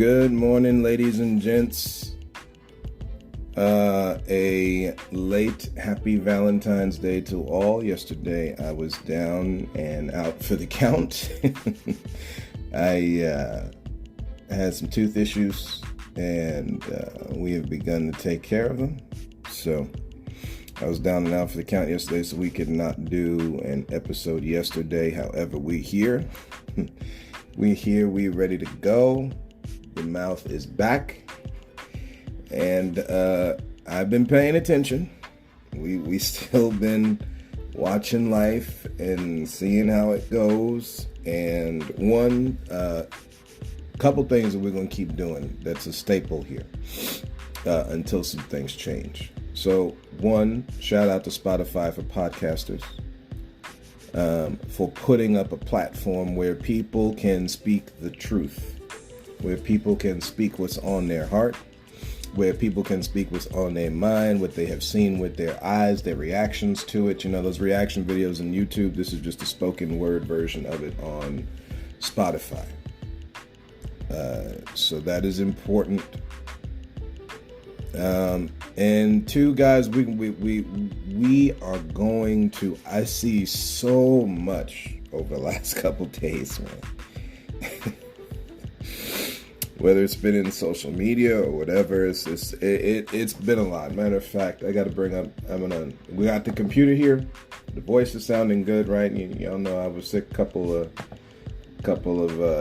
Good morning, ladies and gents. A late happy Valentine's Day to all. Yesterday I was down and out for the count. I had some tooth issues and we have begun to take care of them. So I was down and out for the count yesterday, so we could not do an episode yesterday. However, we're here. We're ready to go. The mouth is back, and I've been paying attention. We still been watching life and seeing how it goes. And one couple things that we're going to keep doing that's a staple here until some things change. So one, shout out to Spotify for podcasters for putting up a platform where people can speak the truth, where people can speak what's on their heart, where people can speak what's on their mind, what they have seen with their eyes, their reactions to it. You know, those reaction videos on YouTube, this is just a spoken word version of it on Spotify. So that is important. And two, guys, we are going to, I see so much over the last couple days, man. Whether it's been in social media or whatever, it's been a lot. Matter of fact, I got to bring up, we got the computer here. The voice is sounding good, right? Y'all know I was sick a couple of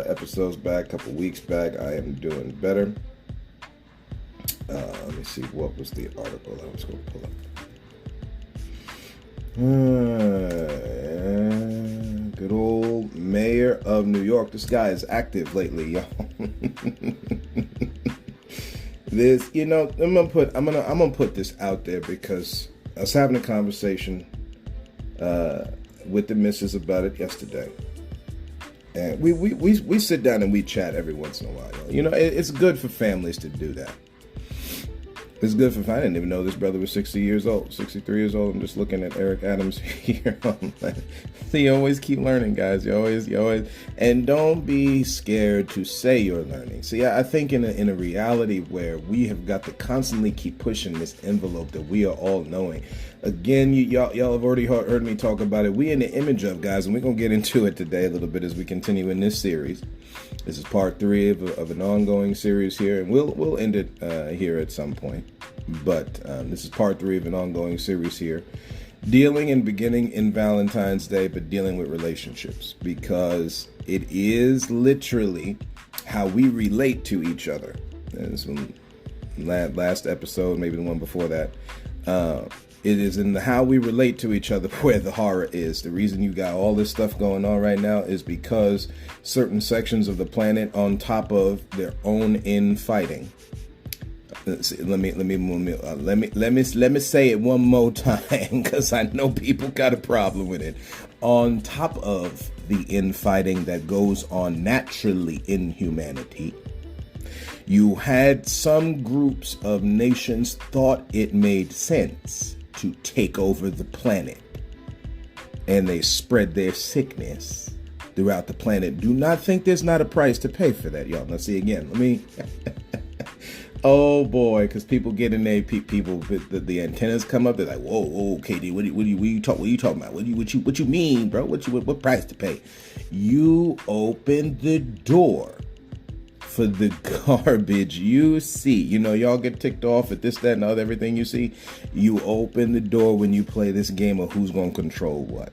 episodes back, couple weeks back. I am doing better. Let me see, what was the article I was going to pull up? Good old mayor of New York. This guy is active lately, y'all. This, you know, I'm gonna put this out there because I was having a conversation with the missus about it yesterday. And we sit down and we chat every once in a while. You know, it's good for families to do that. It's good for, I didn't even know this brother was 63 years old. I'm just looking at Eric Adams here. So you always keep learning, guys. You always, and don't be scared to say you're learning. See, I think in a reality where we have got to constantly keep pushing this envelope that we are all knowing. Again, y'all have already heard me talk about it. We in the image of, guys, and we're going to get into it today a little bit as we continue in this series. This is part 3 of an ongoing series here, and we'll end it here at some point. But this is part 3 of an ongoing series here, dealing and beginning in Valentine's Day, but dealing with relationships, because it is literally how we relate to each other. And this one, last episode, maybe the one before that. It is in how we relate to each other where the horror is. The reason you got all this stuff going on right now is because certain sections of the planet, on top of their own infighting. Let me say it one more time, because I know people got a problem with it. On top of the infighting that goes on naturally in humanity, you had some groups of nations thought it made sense to take over the planet, and they spread their sickness throughout the planet. Do not think there's not a price to pay for that, y'all. Now, see, again, let me oh boy, because people get in there, people, the antennas come up, they're like, whoa, KD, what you talking about? What you mean, bro? What price to pay? You open the door for the garbage you see. You know, y'all get ticked off at this, that, and other, everything you see. You open the door when you play this game of who's going to control what.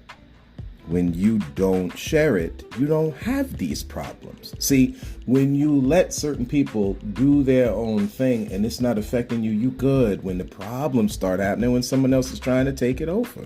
When you don't share it, you don't have these problems. See, when you let certain people do their own thing and it's not affecting you, you good. When the problems start happening, when someone else is trying to take it over.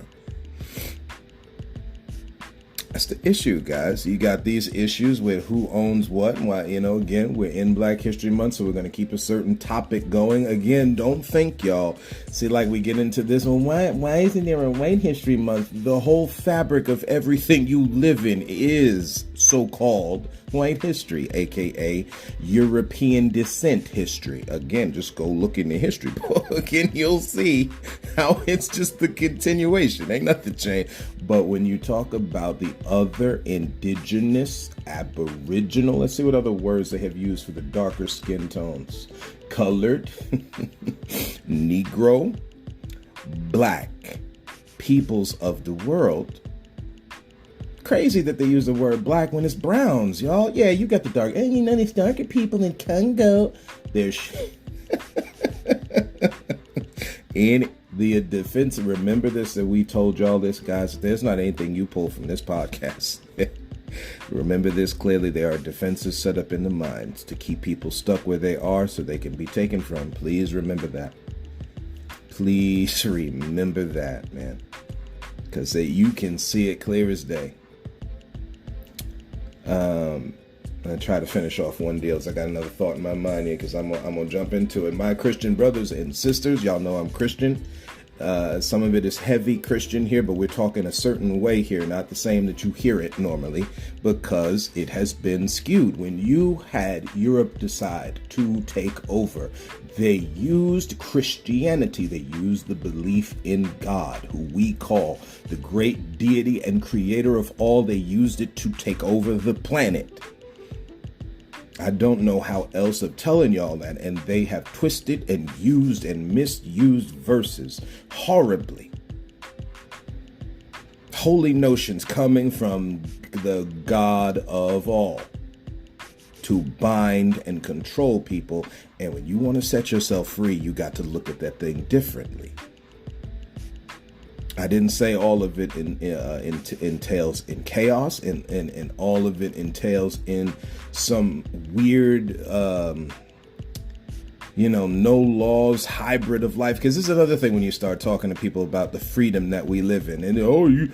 That's the issue, guys. You got these issues with who owns what. And why, you know, again, we're in Black History Month, so we're going to keep a certain topic going. Again, don't think, y'all. See, like we get into this one. Why isn't there a White History Month? The whole fabric of everything you live in is so-called white history, aka European descent history. Again, just go look in the history book and you'll see how it's just the continuation. Ain't nothing changed. But when you talk about the other indigenous, aboriginal, let's see what other words they have used for the darker skin tones. Colored, Negro, Black, peoples of the world. Crazy that they use the word black when it's browns, y'all. Yeah, you got the dark. And you know, these darker people in Congo. There's in the defense. Remember this, that we told y'all this, guys. There's not anything you pull from this podcast. Remember this clearly. There are defenses set up in the minds to keep people stuck where they are so they can be taken from. Please remember that. Please remember that, man. Because you can see it clear as day. I'm going to try to finish off one deal, as I got another thought in my mind here, because I'm going to jump into it. My Christian brothers and sisters, y'all know I'm Christian. Some of it is heavy Christian here, but we're talking a certain way here, not the same that you hear it normally, because it has been skewed. When you had Europe decide to take over, they used Christianity. They used the belief in God, who we call the great deity and creator of all. They used it to take over the planet. I don't know how else of telling y'all that. And they have twisted and used and misused verses horribly. Holy notions coming from the God of all to bind and control people. And when you want to set yourself free, you got to look at that thing differently. I didn't say all of it entails in chaos, and all of it entails in some weird, no laws hybrid of life. Because this is another thing when you start talking to people about the freedom that we live in, and you.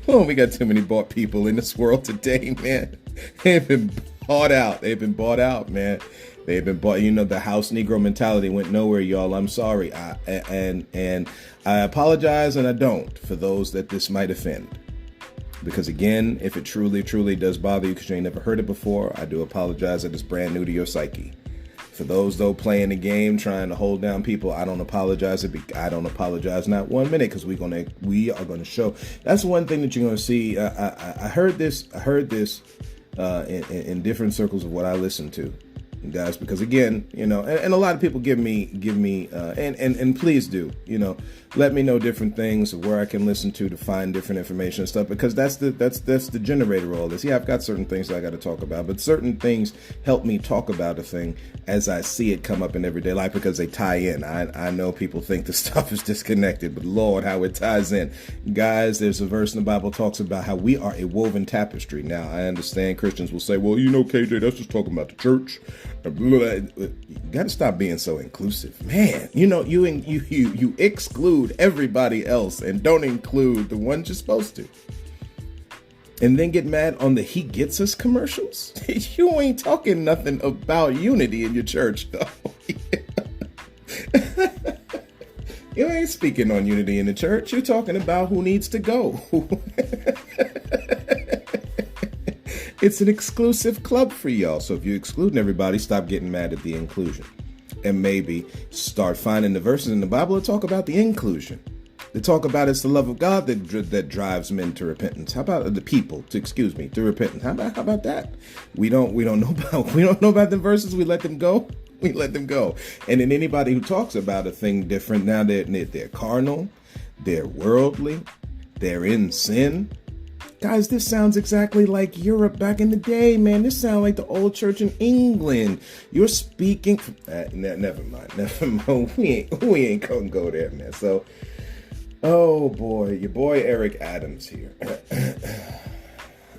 Oh, we got too many bought people in this world today, man. They've been bought out. Man. They've been bought. The house Negro mentality went nowhere, y'all. I'm sorry. And I apologize, and I don't, for those that this might offend. Because again, if it truly, truly does bother you because you ain't never heard it before, I do apologize that it's brand new to your psyche. For those, though, playing the game, trying to hold down people, I don't apologize. I don't apologize not 1 minute, because we are gonna show. That's one thing that you're gonna see. I heard this in different circles of what I listen to, guys, because again, and a lot of people give me and please do, let me know different things of where I can listen to find different information and stuff, because that's the generator of all this. Yeah, I've got certain things that I got to talk about, but certain things help me talk about a thing as I see it come up in everyday life, because they tie in. I know people think the stuff is disconnected, but Lord, how it ties in. Guys, there's a verse in the Bible talks about how we are a woven tapestry. Now, I understand Christians will say, well, KJ, that's just talking about the church. You got to stop being so inclusive, man. You exclude everybody else and don't include the ones you're supposed to, and then get mad on the "He Gets Us" commercials. You ain't talking nothing about unity in your church, though. You ain't speaking on unity in the church. You're talking about who needs to go. It's an exclusive club for y'all. So if you're excluding everybody, stop getting mad at the inclusion. And maybe start finding the verses in the Bible that talk about the inclusion. They talk about it's the love of God that drives men to repentance. How about the people to repentance? How about that? We don't know about the verses. We let them go. And then anybody who talks about a thing different, now they're carnal, they're worldly, they're in sin. Guys, this sounds exactly like Europe back in the day, man. This sounds like the old church in England. You're speaking. Never mind. We ain't gonna go there, man. So, oh boy, your boy Eric Adams here.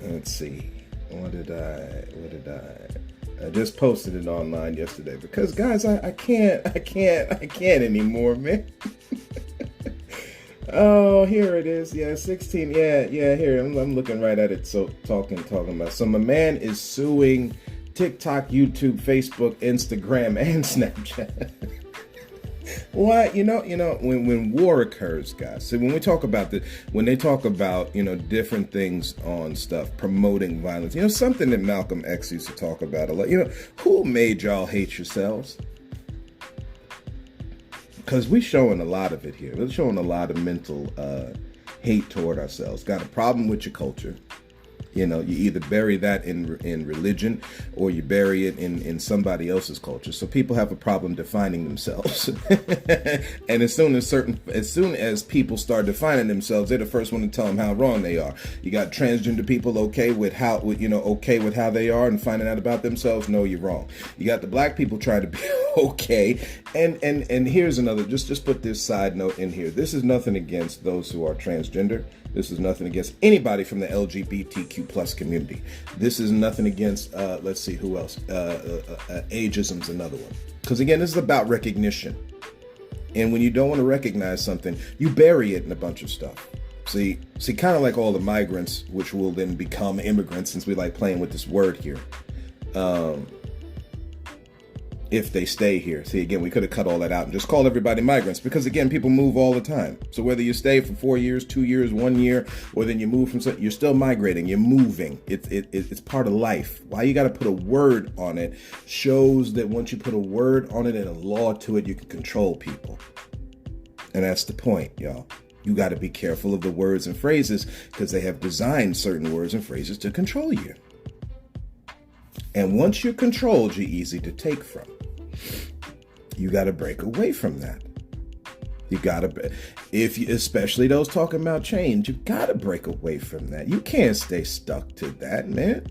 Let's see. What did I just posted it online yesterday because, guys, I can't anymore, man. Oh, here it is. Yeah, 16. Yeah, here. I'm looking right at it. So talking about. So my man is suing TikTok, YouTube, Facebook, Instagram, and Snapchat. Why, when war occurs, guys, so when they talk about, different things on stuff, promoting violence, something that Malcolm X used to talk about a lot, who made y'all hate yourselves? Because we're showing a lot of it here. We're showing a lot of mental hate toward ourselves. Got a problem with your culture. You either bury that in religion or you bury it in somebody else's culture. So people have a problem defining themselves. And as soon as people start defining themselves, they're the first one to tell them how wrong they are. You got transgender people okay with how they are and finding out about themselves. No, you're wrong. You got the black people trying to be okay. And here's another, just put this side note in here. This is nothing against those who are transgender. This is nothing against anybody from the LGBTQ plus community. This is nothing against, let's see, who else? Ageism's another one. Because again, this is about recognition. And when you don't want to recognize something, you bury it in a bunch of stuff. See, kind of like all the migrants, which will then become immigrants, since we like playing with this word here. If they stay here. See, again, we could have cut all that out and just called everybody migrants, because again, people move all the time. So whether you stay for 4 years, 2 years, 1 year, or then you move from, you're still migrating, you're moving. It's part of life. Why you got to put a word on it shows that once you put a word on it and a law to it, you can control people. And that's the point, y'all. You got to be careful of the words and phrases, because they have designed certain words and phrases to control you. And once you're controlled, you're easy to take from. You got to break away from that. You got to, especially those talking about change, you got to break away from that. You can't stay stuck to that, man.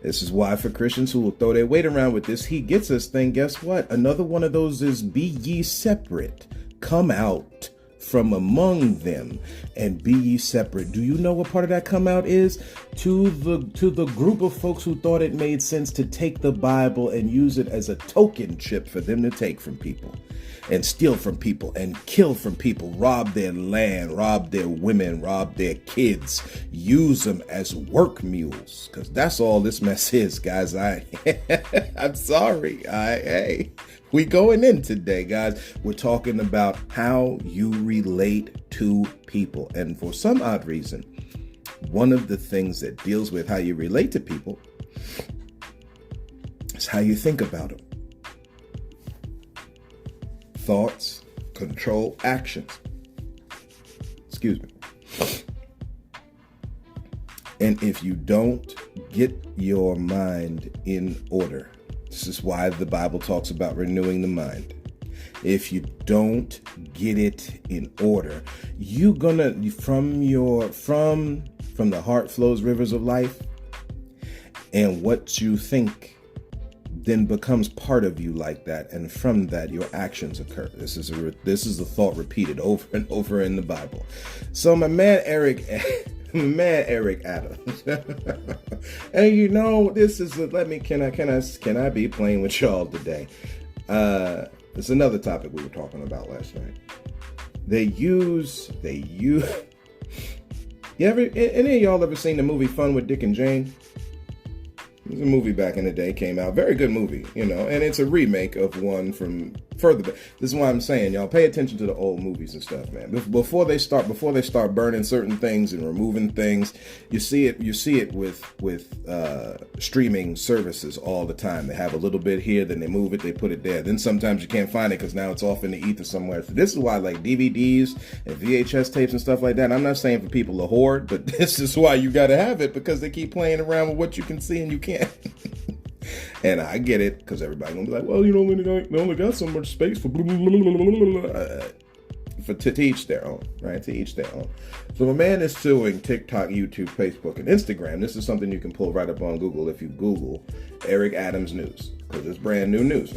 This is why for Christians who will throw their weight around with this, he gets us thing, guess what? Another one of those is be ye separate. Come out from among them and be ye separate. Do you know what part of that come out is? To the group of folks who thought it made sense to take the Bible and use it as a token chip for them to take from people and steal from people and kill from people, rob their land, rob their women, rob their kids, use them as work mules. Because that's all this mess is, guys. I'm sorry. Hey. We going in today, guys. We're talking about how you relate to people. And for some odd reason, one of the things that deals with how you relate to people is how you think about them. Thoughts, control, actions. Excuse me. And if you don't get your mind in order, this is why the Bible talks about renewing the mind. If you don't get it in order, you're gonna from the heart flows rivers of life, and what you think then becomes part of you like that, and from that your actions occur. This is a thought repeated over and over in the Bible. So my man Eric Adams. And this is can I be playing with y'all today? It's another topic we were talking about last night. Any of y'all ever seen the movie Fun with Dick and Jane? It was a movie back in the day, came out. Very good movie, and it's a remake of one from further back. This is why I'm saying, y'all, pay attention to the old movies and stuff, man. Before they start burning certain things and removing things, you see it with streaming services all the time. They have a little bit here, then they move it, they put it there. Then sometimes you can't find it because now it's off in the ether somewhere. So this is why, like DVDs and VHS tapes and stuff like that. I'm not saying for people to hoard, but this is why you got to have it, because they keep playing around with what you can see and you can't. And I get it, because everybody gonna be like, well, they only got so much space for blah, blah, blah, blah, blah. To each their own, right? To each their own. So a man is suing TikTok, YouTube, Facebook, and Instagram. This is something you can pull right up on Google if you Google Eric Adams News, because it's brand new news.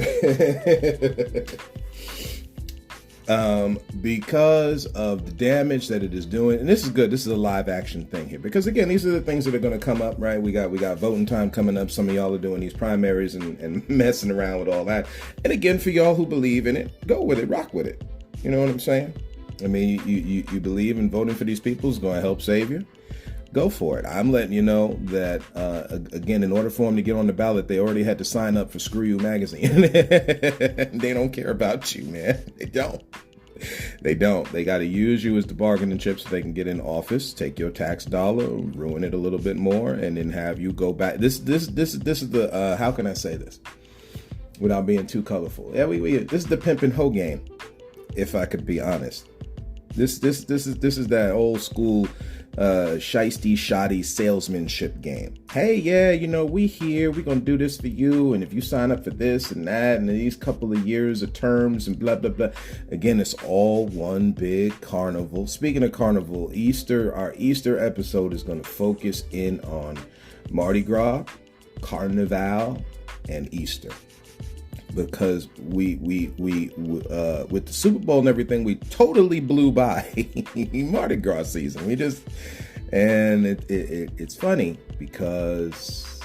Because of the damage that it is doing. And this is good. This is a live action thing here, because again, these are the things that are going to come up, right? We got voting time coming up. Some of y'all are doing these primaries and messing around with all that. And again, for y'all who believe in it, go with it, rock with it. You know what I'm saying? I mean, you believe in voting for these people is going to help save you. go for it. I'm letting you know that, again, in order for them to get on the ballot, they already had to sign up for Screw You magazine. They don't care about you, man. They don't. They don't. They got to use you as the bargaining chip so they can get in office, take your tax dollar, ruin it a little bit more, and then have you go back. This is the how can I say this without being too colorful? Yeah, this is the pimp and hoe game, if I could be honest. This is that old school shiesty shoddy salesmanship game. Hey, yeah, we here, we're gonna do this for you, and if you sign up for this and that and these couple of years of terms and blah blah blah. Again, it's all one big carnival. Speaking of carnival, our Easter episode is gonna focus in on Mardi Gras, Carnival, and Easter. Because we with the Super Bowl and everything, we totally blew by Mardi Gras season. It's funny because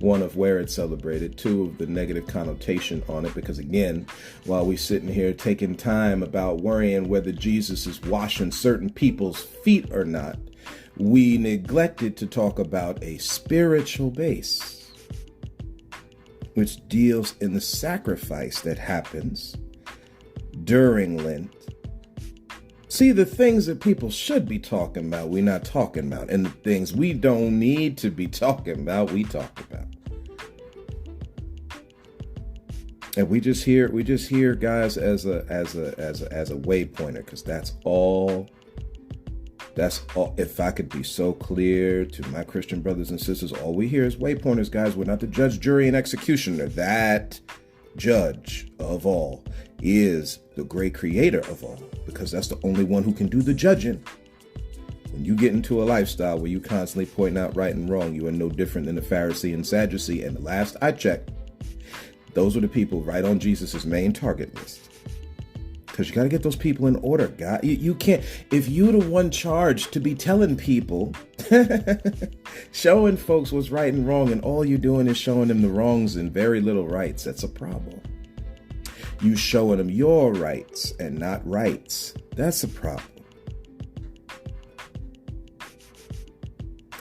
one of where it's celebrated, two of the negative connotation on it. Because again, while we sitting here taking time about worrying whether Jesus is washing certain people's feet or not, we neglected to talk about a spiritual base, which deals in the sacrifice that happens during Lent. See, the things that people should be talking about, we're not talking about. And the things we don't need to be talking about, we talk about. And we just hear guys as a way pointer, because that's all. If I could be so clear to my Christian brothers and sisters, all we hear is waypointers, guys. We're not the judge, jury, and executioner. That judge of all is the great creator of all, because that's the only one who can do the judging. When you get into a lifestyle where you constantly point out right and wrong, you are no different than the Pharisee and Sadducee. And the last I checked, those were the people right on Jesus's main target list. Because you got to get those people in order, God. You can't, if you're the one charged to be telling people, showing folks what's right and wrong, and all you're doing is showing them the wrongs and very little rights, that's a problem. You showing them your rights and not rights, that's a problem.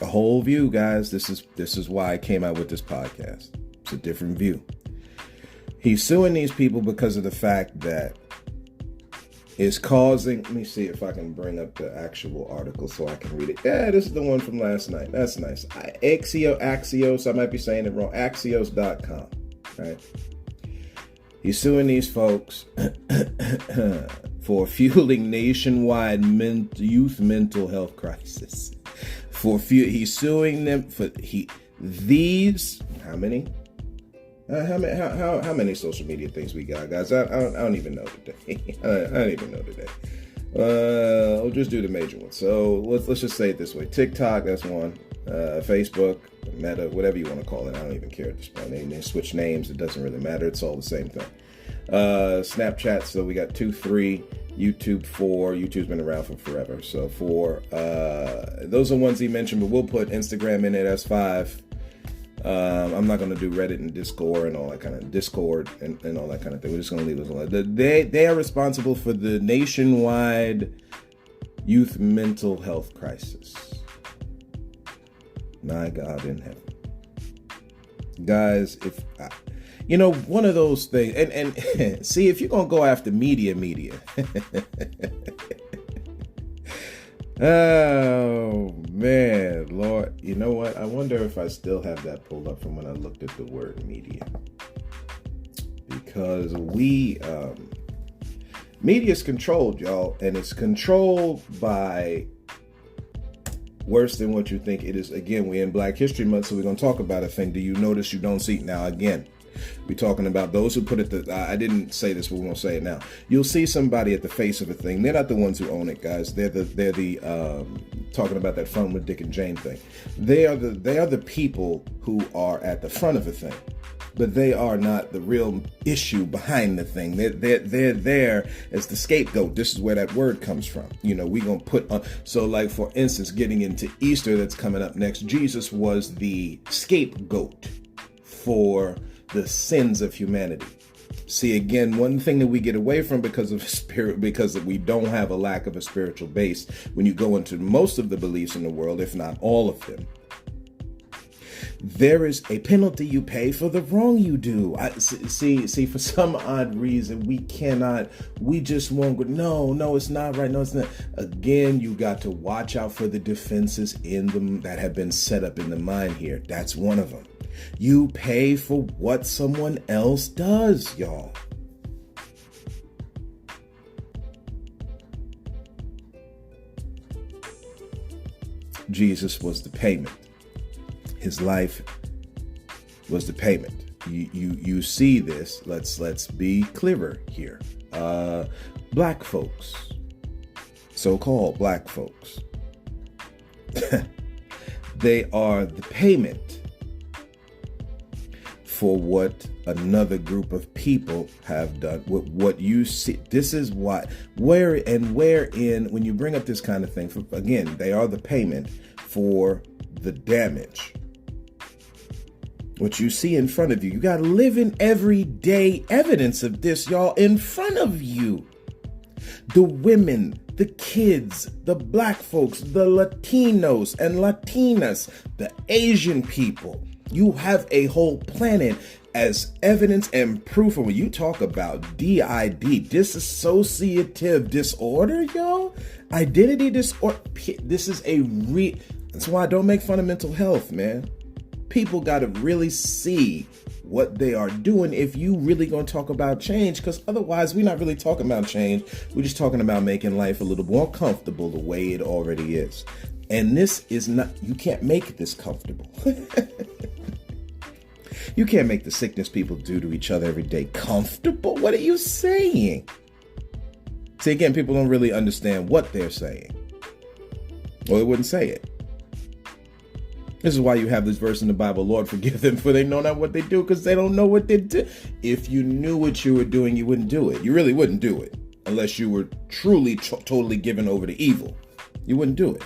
A whole view, guys. This is why I came out with this podcast. It's a different view. He's suing these people because of the fact that is causing, let me see if I can bring up the actual article so I can read it. Yeah, this is the one from last night. That's nice. Axios, I might be saying it wrong. Axios.com, right? He's suing these folks for fueling nationwide youth mental health crisis. He's suing them for how many? How many social media things we got, guys? I don't even know today. I don't even know today. We'll just do the major ones. So let's just say it this way: TikTok, that's one. Facebook, Meta, whatever you want to call it. I don't even care at this point. They switch names. It doesn't really matter. It's all the same thing. Snapchat. So we got 2, 3. YouTube 4. YouTube's been around for forever. So 4. Those are ones he mentioned, but we'll put Instagram in it as 5. I'm not going to do Reddit and Discord and all that kind of Discord and all that kind of thing. We're just going to leave it alone. They are responsible for the nationwide youth mental health crisis. My God in heaven. Guys, one of those things, and see, if you're going to go after media. Oh, man, Lord. You know what? I wonder if I still have that pulled up from when I looked at the word media. Because media is controlled, y'all. And it's controlled by worse than what you think it is. Again, we're in Black History Month, so we're going to talk about a thing. Do you notice you don't see? Now, again, we're talking about those who put it, I didn't say this, but we're going to say it now. You'll see somebody at the face of a thing. They're not the ones who own it, guys. They're the talking about that Fun with Dick and Jane thing. They are the people who are at the front of a thing, but they are not the real issue behind the thing. They're there as the scapegoat. This is where that word comes from. We're going to put on. So like, for instance, getting into Easter that's coming up next, Jesus was the scapegoat for the sins of humanity. See, again, one thing that we get away from because we don't have a lack of a spiritual base, when you go into most of the beliefs in the world, if not all of them, there is a penalty you pay for the wrong you do. See, for some odd reason, we just won't go, no, it's not right. No, it's not. Again, you got to watch out for the defenses in them that have been set up in the mind here. That's one of them. You pay for what someone else does, y'all. Jesus was the payment. His life was the payment. You see this. Let's be clearer here. Black folks, so-called black folks, they are the payment for what another group of people have done. What you see, this is wherein, when you bring up this kind of thing, again, they are the payment for the damage. What you see in front of you, you got living everyday evidence of this, y'all, in front of you. The women, the kids, the black folks, the Latinos and Latinas, the Asian people. You have a whole planet as evidence and proof. And when you talk about DID, dissociative disorder, y'all, identity disorder, this is that's why I don't make fun of mental health, man. People got to really see what they are doing if you really going to talk about change, because otherwise we're not really talking about change. We're just talking about making life a little more comfortable the way it already is. And this is not, you can't make this comfortable. You can't make the sickness people do to each other every day comfortable. What are you saying? See, again, people don't really understand what they're saying, or they wouldn't say it. This is why you have this verse in the Bible, Lord, forgive them, for they know not what they do, because they don't know what they do. If you knew what you were doing, you wouldn't do it. You really wouldn't do it unless you were truly, totally given over to evil. You wouldn't do it,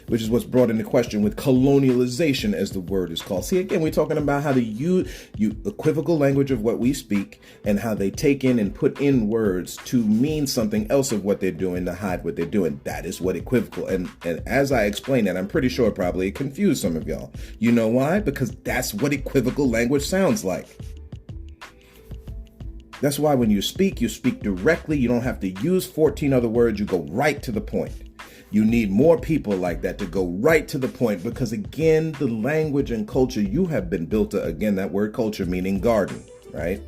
which is what's brought into question with colonialization, as the word is called. See, again, we're talking about how to use equivocal language of what we speak and how they take in and put in words to mean something else of what they're doing to hide what they're doing. That is what equivocal. And as I explained that, I'm pretty sure probably it confused some of y'all. You know why? Because that's what equivocal language sounds like. That's why when you speak directly. You don't have to use 14 other words. You go right to the point. You need more people like that to go right to the point, because again, the language and culture you have been built to, again, that word culture meaning garden, right?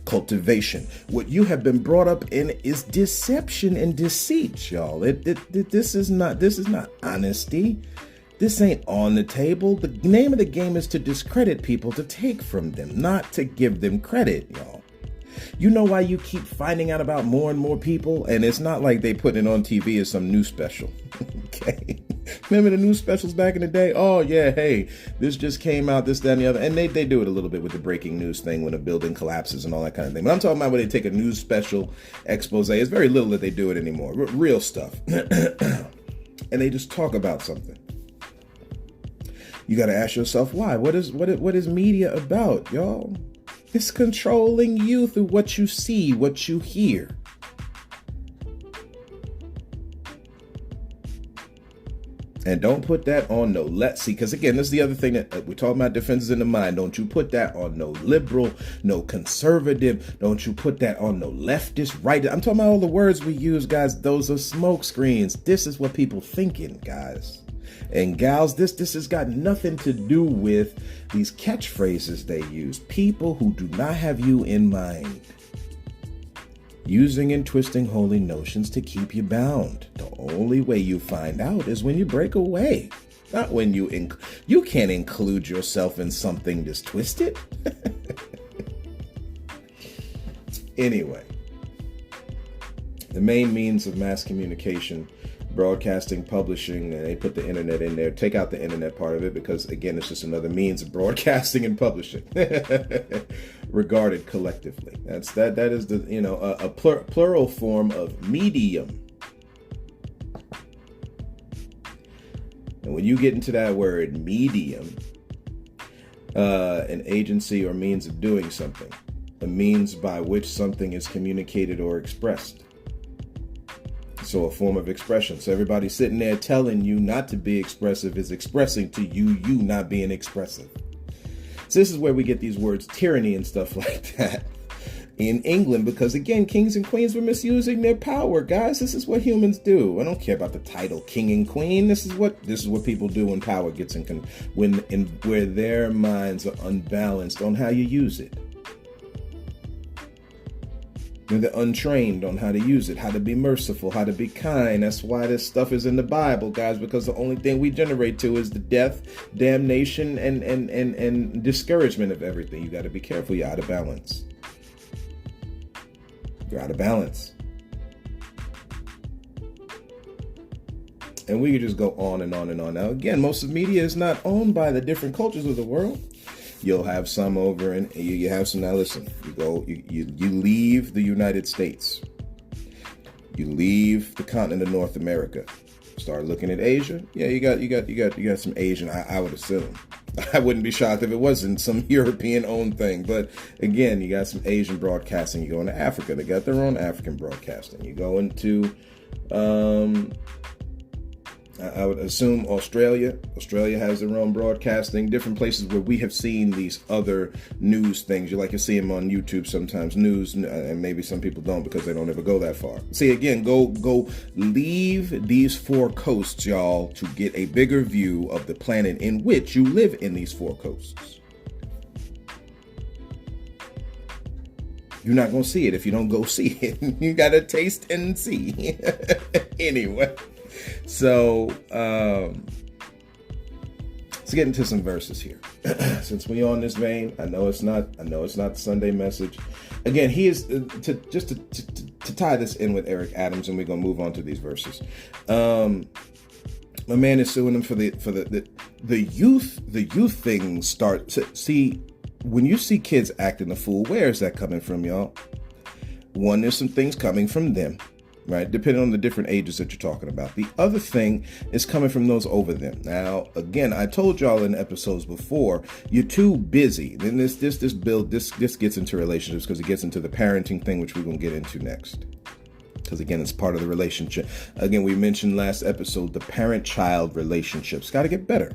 Cultivation. What you have been brought up in is deception and deceit, y'all. This is not honesty. This ain't on the table. The name of the game is to discredit people, to take from them, not to give them credit, y'all. You know why you keep finding out about more and more people? And it's not like they put it on TV as some news special. Okay. Remember the news specials back in the day? Oh, yeah. Hey, this just came out, this, that, and the other. And they do it a little bit with the breaking news thing when a building collapses and all that kind of thing. But I'm talking about when they take a news special expose. It's very little that they do it anymore. Real stuff. And they just talk about something. You got to ask yourself why. What is media about, y'all? It's controlling you through what you see, what you hear. And don't put that on no let's see, because again, this is the other thing that we're talking about, defenses in the mind. Don't you put that on no liberal, no conservative. Don't you put that on no leftist, right? I'm talking about all the words we use, guys. Those are smoke screens. This is what people thinking, guys and gals. This has got nothing to do with these catchphrases they use. People who do not have you in mind, using and twisting holy notions to keep you bound. The only way you find out is when you break away, not when you can't include yourself in something that's twisted. Anyway, the main means of mass communication, broadcasting, publishing, and they put the internet in there. Take out the internet part of it, because again, it's just another means of broadcasting and publishing, regarded collectively. That is the a plural form of medium. And when you get into that word medium, an agency or means of doing something, a means by which something is communicated or expressed. So a form of expression. So everybody sitting there telling you not to be expressive is expressing to you not being expressive. So this is where we get these words tyranny and stuff like that in England, because again, kings and queens were misusing their power, guys. This is what humans do. I don't care about the title king and queen. This is what people do when power gets where their minds are unbalanced on how you use it. When they're untrained on how to use it, how to be merciful, how to be kind. That's why this stuff is in the Bible, guys, because the only thing we generate to is the death, damnation, and discouragement of everything. You got to be careful. You're out of balance. You're out of balance. And we could just go on and on and on. Now, again, most of media is not owned by the different cultures of the world. You'll have some over, and you have some. Now, listen. You leave the United States. You leave the continent of North America. Start looking at Asia. Yeah, you got some Asian. I would assume. I wouldn't be shocked if it wasn't some European-owned thing. But again, you got some Asian broadcasting. You go into Africa. They got their own African broadcasting. You go into I would assume Australia. Australia has their own broadcasting. Different places where we have seen these other news things. You see them on YouTube sometimes. News, and maybe some people don't because they don't ever go that far. See, again, go leave these four coasts, y'all, to get a bigger view of the planet in which you live in these four coasts. You're not going to see it if you don't go see it. You got to taste and see. Anyway. So, let's get into some verses here. Since we on this vein, I know it's not the Sunday message. Again, he is to tie this in with Eric Adams, and we're gonna move on to these verses. My man is suing him for the youth thing. See, when you see kids acting a fool, where is that coming from, y'all? One, there's some things coming from them. Right, depending on the different ages that you're talking about. The other thing is coming from those over them. Now, again, I told y'all in episodes before, you're too busy. Then this gets into relationships because it gets into the parenting thing, which we're gonna get into next. Because again, it's part of the relationship. Again, we mentioned last episode the parent-child relationships got to get better.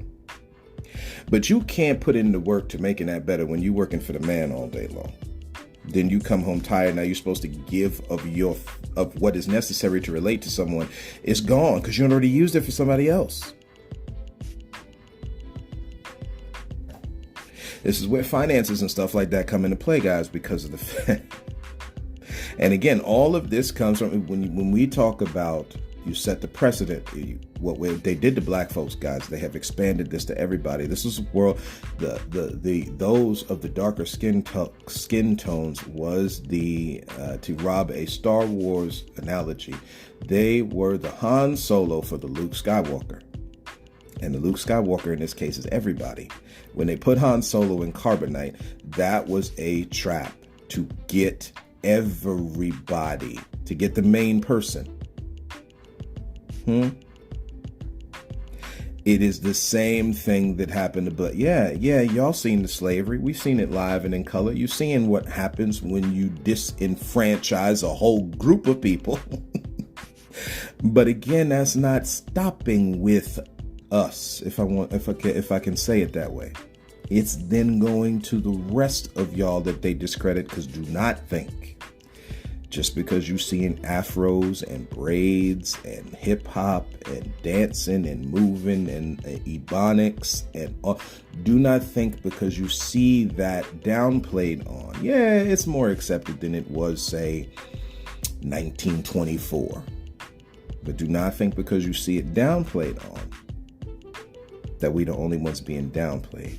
But you can't put in the work to making that better when you're working for the man all day long. Then you come home tired. Now you're supposed to give of what is necessary to relate to someone. It's gone because you already used it for somebody else. This is where finances and stuff like that come into play, guys, because of the fact. And again, all of this comes from when we talk about you set the precedent. What they did to black folks, guys, they have expanded this to everybody. This is a world. Those of the darker skin tones was to rob a Star Wars analogy. They were the Han Solo for the Luke Skywalker, and the Luke Skywalker in this case is everybody. When they put Han Solo in carbonite, that was a trap to get everybody, to get the main person. It is the same thing that happened to Black. Yeah, y'all seen the slavery. We've seen it live and in color. You've seen what happens when you disenfranchise a whole group of people. But again, that's not stopping with us, if I can say it that way. It's then going to the rest of y'all that they discredit, because do not think just because you're seeing afros and braids and hip hop and dancing and moving and ebonics and do not think because you see that downplayed on. Yeah, it's more accepted than it was, say, 1924. But do not think because you see it downplayed on that we the only ones being downplayed.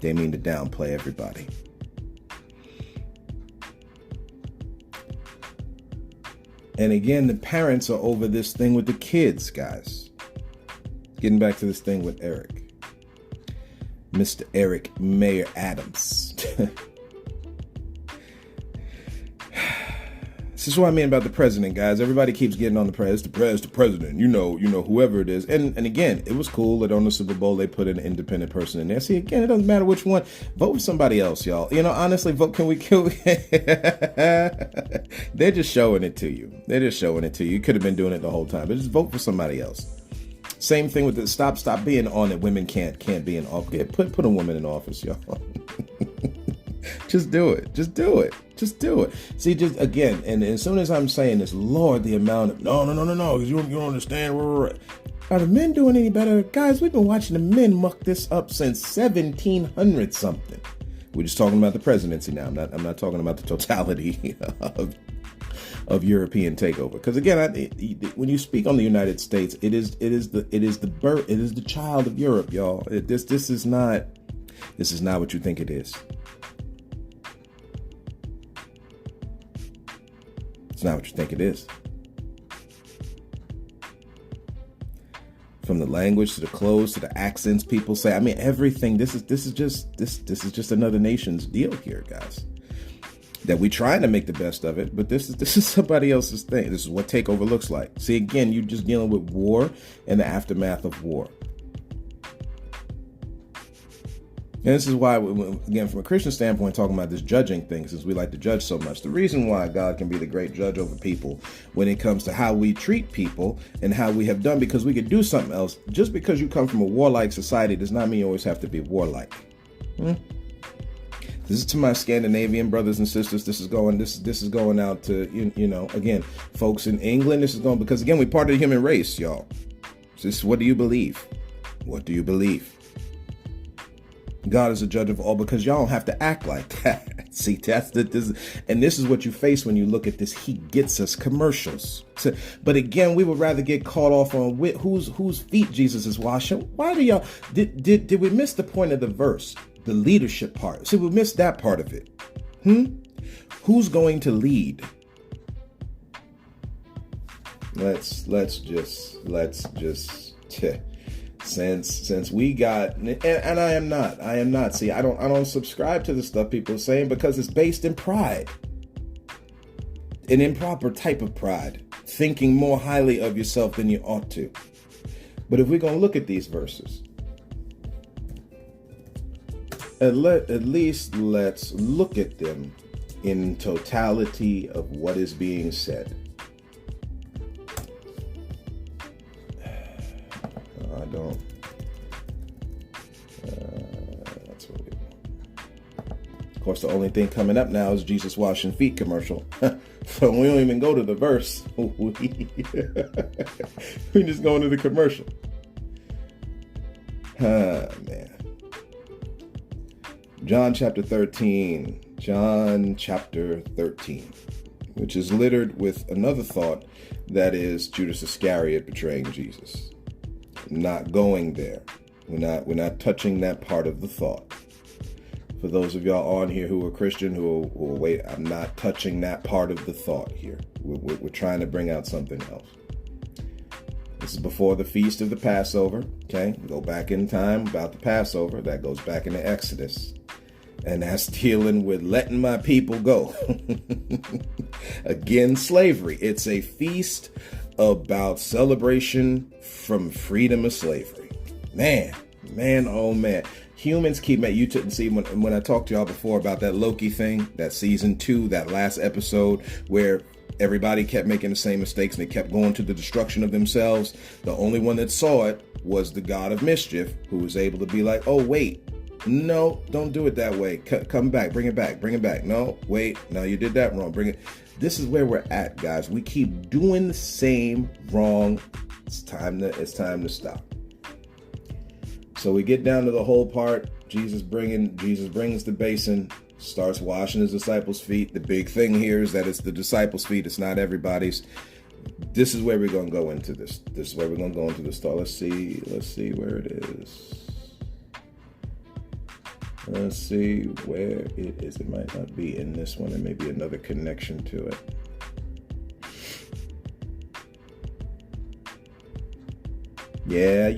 They mean to downplay everybody. And again, the parents are over this thing with the kids, guys. Getting back to this thing with Eric. Mr. Eric Mayor Adams. This is what I mean about the president, guys. Everybody keeps getting on the president, whoever it is. And again, it was cool that on the Super Bowl, they put an independent person in there. See, again, it doesn't matter which one. Vote for somebody else, y'all. Honestly, vote. Can we kill? They're just showing it to you. You could have been doing it the whole time, but just vote for somebody else. Same thing with the stop being on it. Women can't be in office. Put a woman in office, y'all. Just do it. See, just again, and as soon as I'm saying this, Lord, the amount of no, because you don't understand. Are the men doing any better? Guys, we've been watching the men muck this up since 1700 something. We're just talking about the presidency now. I'm not talking about the totality of European takeover. Because again, when you speak on the United States, it is the child of Europe, y'all. This is not what you think it is. It's not what you think it is. From the language to the clothes to the accents people say, I mean, everything. This is just another nation's deal here, guys. That we trying to make the best of it, but this is somebody else's thing. This is what takeover looks like. See, again, you're just dealing with war and the aftermath of war. And this is why, again, from a Christian standpoint, talking about this judging thing, since we like to judge so much, the reason why God can be the great judge over people when it comes to how we treat people and how we have done, because we could do something else. Just because you come from a warlike society does not mean you always have to be warlike. This is to my Scandinavian brothers and sisters. This is going out to, again, folks in England. This is going, because again, we're part of the human race, y'all. What do you believe? What do you believe? God is a judge of all, because y'all don't have to act like that. See, this is what you face when you look at this. He gets us commercials. So, but again, we would rather get caught off on whose feet Jesus is washing. Why do y'all did we miss the point of the verse, the leadership part? See, we missed that part of it. Who's going to lead? Let's just. Since we got, and I am not. See, I don't subscribe to the stuff people are saying, because it's based in pride, an improper type of pride, thinking more highly of yourself than you ought to. But if we're gonna look at these verses, at least let's look at them in totality of what is being said. That's what we want. Of course, the only thing coming up now is Jesus washing feet commercial. So we don't even go to the verse. We just go into the commercial. Man. John chapter 13, which is littered with another thought, that is Judas Iscariot betraying Jesus. Not going there. We're not touching that part of the thought. For those of y'all on here who are Christian, who will wait, I'm not touching that part of the thought here. We're trying to bring out something else. This is before the feast of the Passover. Okay, go back in time about the Passover. That goes back into Exodus. And that's dealing with letting my people go. Again, slavery. It's a feast about celebration from freedom of slavery. Man, oh man. Humans keep you couldn't see when I talked to y'all before about that Loki thing, that season 2, that last episode where everybody kept making the same mistakes and they kept going to the destruction of themselves. The only one that saw it was the God of mischief, who was able to be like, oh, wait, no, don't do it that way. Come back, bring it back. No, wait, no, you did that wrong. Bring it. This is where we're at, guys. We keep doing the same wrong. It's time to stop. So we get down to the whole part. Jesus brings the basin, starts washing his disciples' feet. The big thing here is that it's the disciples' feet. It's not everybody's. This is where we're going to go into this. This is where we're going to go into the story. Let's see where it is. Let's see where it is. It might not be in this one. There may be another connection to it. Yeah.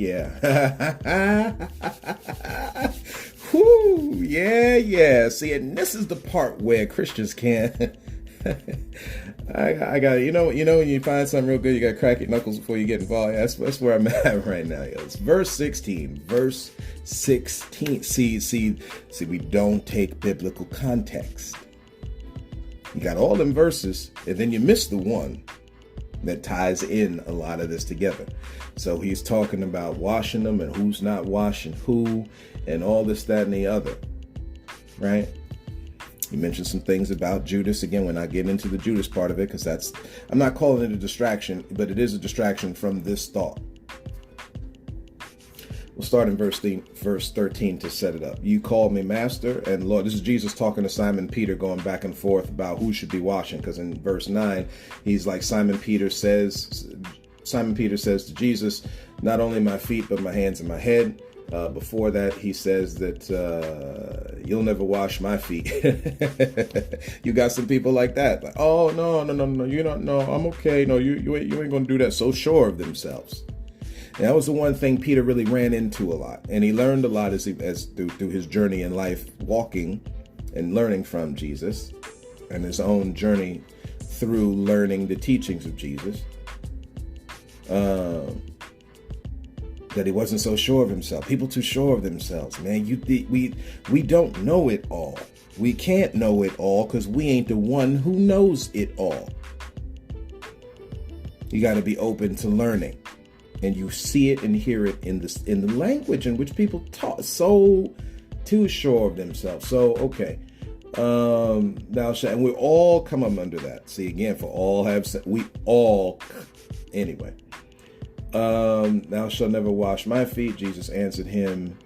Whoo, yeah. See, and this is the part where Christians can't. I got it. When you find something real good, you got to crack your knuckles before you get involved. That's where I'm at right now. It's verse 16. Verse 16. See, we don't take biblical context. You got all them verses, and then you miss the one that ties in a lot of this together. So he's talking about washing them and who's not washing who and all this, that, and the other. Right? He mentioned some things about Judas. Again, we're not getting into the Judas part of it because I'm not calling it a distraction, but it is a distraction from this thought. We'll start in verse 13 to set it up. You called me master and Lord. This is Jesus talking to Simon Peter, going back and forth about who should be washing. Because in verse 9, he's like, Simon Peter says to Jesus, not only my feet, but my hands and my head. Before that, he says that you'll never wash my feet. You got some people like that. Like, oh, no, you don't know. I'm okay. No, you ain't going to do that. So sure of themselves. And that was the one thing Peter really ran into a lot. And he learned a lot as through his journey in life, walking and learning from Jesus, and his own journey through learning the teachings of Jesus. That he wasn't so sure of himself. People too sure of themselves, man. We don't know it all. We can't know it all because we ain't the one who knows it all. You got to be open to learning. And you see it and hear it in the language in which people talk so too sure of themselves. So, okay. Thou shalt, and we all come up under that. See, again, for all have, we all, anyway. Thou shalt never wash my feet. Jesus answered him.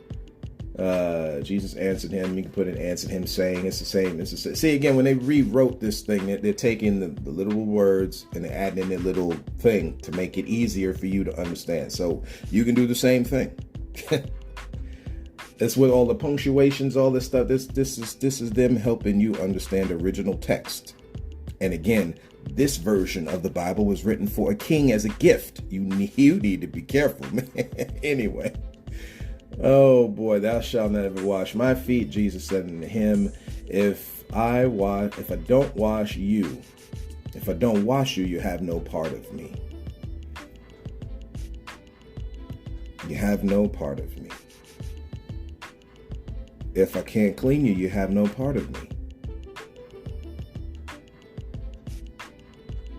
You can put it, answered him saying, it's the same. See, again, when they rewrote this thing, they're taking the literal words and they're adding in their little thing to make it easier for you to understand. So you can do the same thing. That's with all the punctuations, all this stuff. This is them helping you understand the original text. And again, this version of the Bible was written for a king as a gift. You need to be careful, man. Anyway. Oh boy, thou shalt never wash my feet. Jesus said unto him, if I don't wash you, you have no part of me. You have no part of me. If I can't clean you, you have no part of me.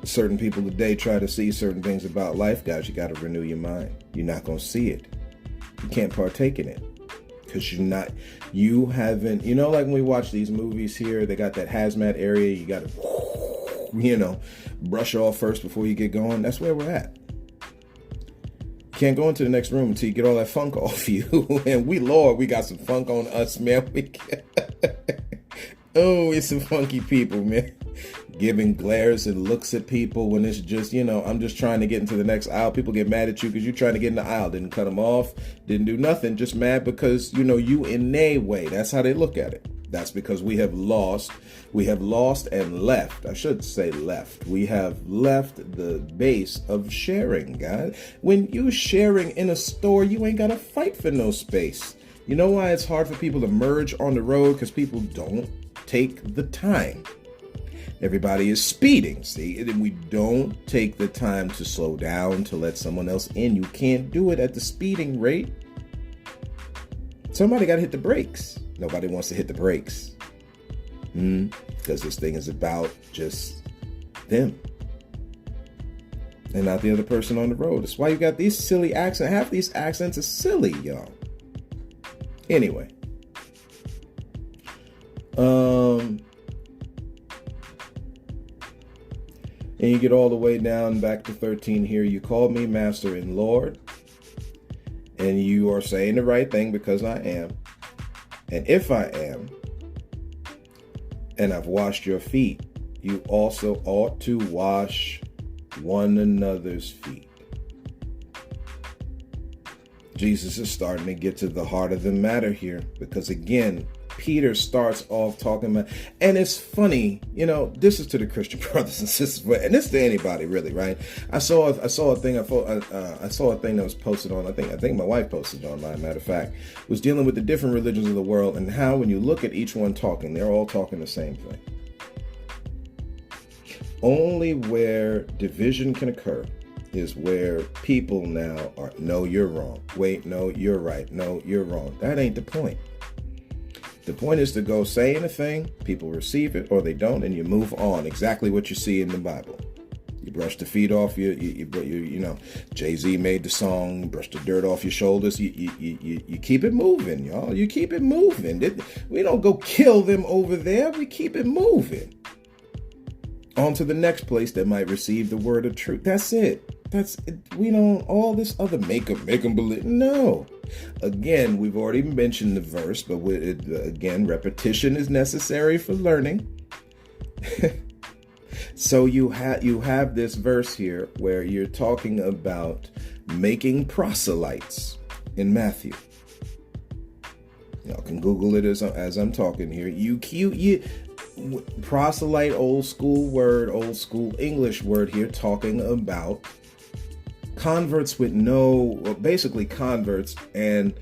Certain people today try to see certain things about life, guys. You got to renew your mind. You're not going to see it. You can't partake in it because you haven't, like when we watch these movies here, they got that hazmat area. You got to, brush off first before you get going. That's where we're at. You can't go into the next room until you get all that funk off you. And we got some funk on us, man. It's some funky people, man. Giving glares and looks at people when it's just, I'm just trying to get into the next aisle. People get mad at you because you're trying to get in the aisle. Didn't cut them off. Didn't do nothing. Just mad because, you in their way. That's how they look at it. That's because we have lost. We have lost and left. I should say left. We have left the base of sharing, guys. When you're sharing in a store, you ain't got to fight for no space. You know why it's hard for people to merge on the road? Because people don't take the time. Everybody is speeding, see, and we don't take the time to slow down to let someone else in. You can't do it at the speeding rate. Somebody got to hit the brakes. Nobody wants to hit the brakes. Because this thing is about just them and not the other person on the road. That's why you got these silly accents. Half these accents are silly, y'all. Anyway. And you get all the way down back to 13 here. You called me Master and Lord. And you are saying the right thing because I am. And if I am, and I've washed your feet, you also ought to wash one another's feet. Jesus is starting to get to the heart of the matter here. Because again, Peter starts off talking about, and it's funny, this is to the Christian brothers and sisters, and this to anybody really, right? I saw a thing that was posted on, I think my wife posted it online, matter of fact, was dealing with the different religions of the world and how when you look at each one talking, they're all talking the same thing. Only where division can occur is where people now are, no, you're wrong. Wait, no, you're right. No, you're wrong. That ain't the point. The point is to go saying a thing, people receive it or they don't, and you move on. Exactly what you see in the Bible. You brush the feet off you know, Jay-Z made the song, brush the dirt off your shoulders. You keep it moving, y'all. You keep it moving. We don't go kill them over there. We keep it moving. On to the next place that might receive the word of truth. That's it. We don't, all this other make them believe. No. Again, we've already mentioned the verse, but again, repetition is necessary for learning. So you have this verse here where you're talking about making proselytes in Matthew. Y'all can Google it as I'm talking here. You proselyte, old school English word here, talking about converts with basically converts and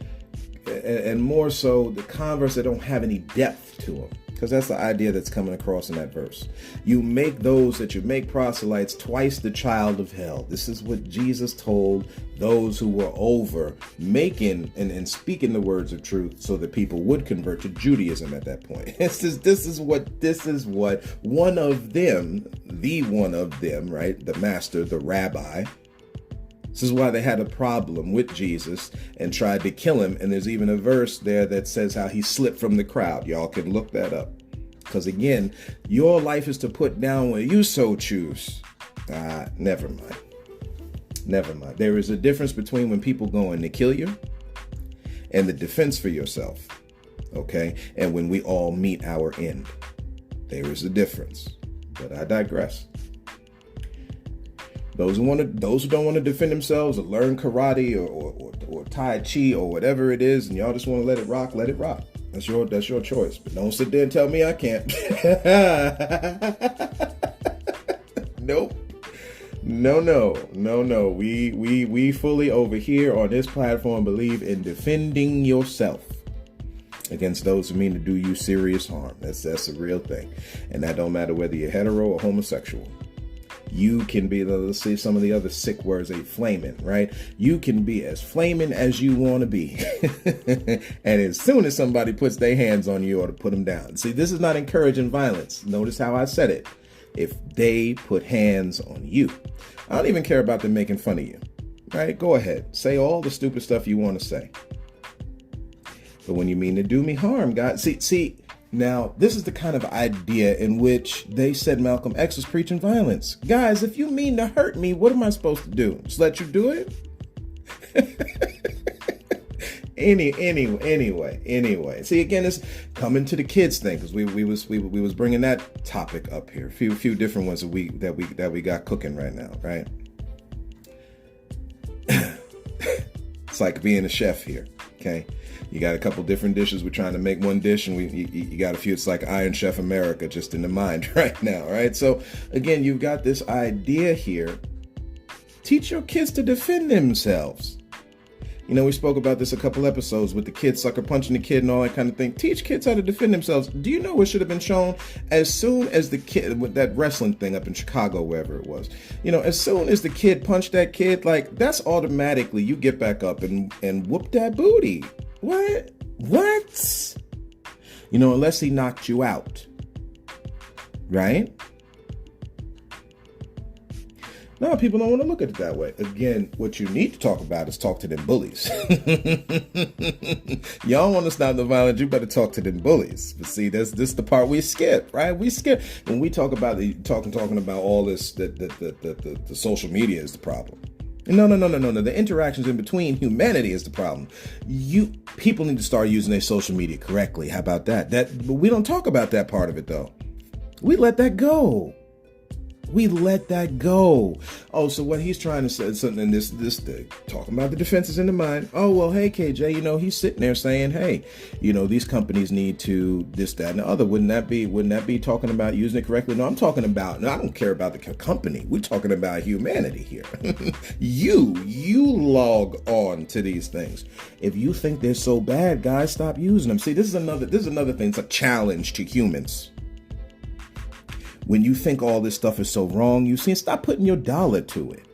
more so the converts that don't have any depth to them, because that's the idea that's coming across in that verse. You make proselytes twice the child of hell. This is what Jesus told those who were over making and speaking the words of truth so that people would convert to Judaism at that point. This is what one of them, right? The master, the rabbi. This is why they had a problem with Jesus and tried to kill him. And there's even a verse there that says how he slipped from the crowd. Y'all can look that up. Because again, your life is to put down when you so choose. Never mind. There is a difference between when people go in to kill you and the defense for yourself. Okay? And when we all meet our end. There is a difference. But I digress. Those who don't want to defend themselves or learn karate or tai chi or whatever it is, and y'all just want to let it rock. That's your choice. But don't sit there and tell me I can't. Nope. No. We fully over here on this platform believe in defending yourself against those who mean to do you serious harm. That's a real thing, and that don't matter whether you're hetero or homosexual. You can be, let's see some of the other sick words, flaming, right? You can be as flaming as you want to be. And as soon as somebody puts their hands on you, or to put them down. See, this is not encouraging violence. Notice how I said it. If they put hands on you. I don't even care about them making fun of you, right? Go ahead. Say all the stupid stuff you want to say. But when you mean to do me harm, God, see, now, this is the kind of idea in which they said Malcolm X was preaching violence. Guys, if you mean to hurt me, what am I supposed to do? Just let you do it? Anyway. See, again, it's coming to the kids thing, because we was bringing that topic up here. A few different ones that we got cooking right now, right? It's like being a chef here, okay? You got a couple different dishes. We're trying to make one dish, and you got a few. It's like Iron Chef America just in the mind right now, right? So again, you've got this idea here. Teach your kids to defend themselves. You know, we spoke about this a couple episodes with the kid sucker punching the kid and all that kind of thing. Teach kids how to defend themselves. Do you know what should have been shown? As soon as the kid, with that wrestling thing up in Chicago, wherever it was, you know, as soon as the kid punched that kid, like, that's automatically you get back up and whoop that booty. What? You know, unless he knocked you out, right? No, people don't want to look at it that way. Again, what you need to talk about is talk to them bullies. Y'all want to stop the violence, you better talk to them bullies. But see, this the part we skip, right? We skip when we talk about talking about all this. The social media is the problem. No. The interactions in between humanity is the problem. People need to start using their social media correctly. How about that? But we don't talk about that part of it though. We let that go. Oh, so what he's trying to say, something this talking about the defenses in the mind. Oh, well, hey, KJ, you know, he's sitting there saying, hey, you know, these companies need to this, that, and the other. Wouldn't that be talking about using it correctly? No, I'm talking about, no, I don't care about the company. We're talking about humanity here. You log on to these things. If you think they're so bad, guys, stop using them. See, this is another thing. It's a challenge to humans. When you think all this stuff is so wrong, you see, stop putting your dollar to it.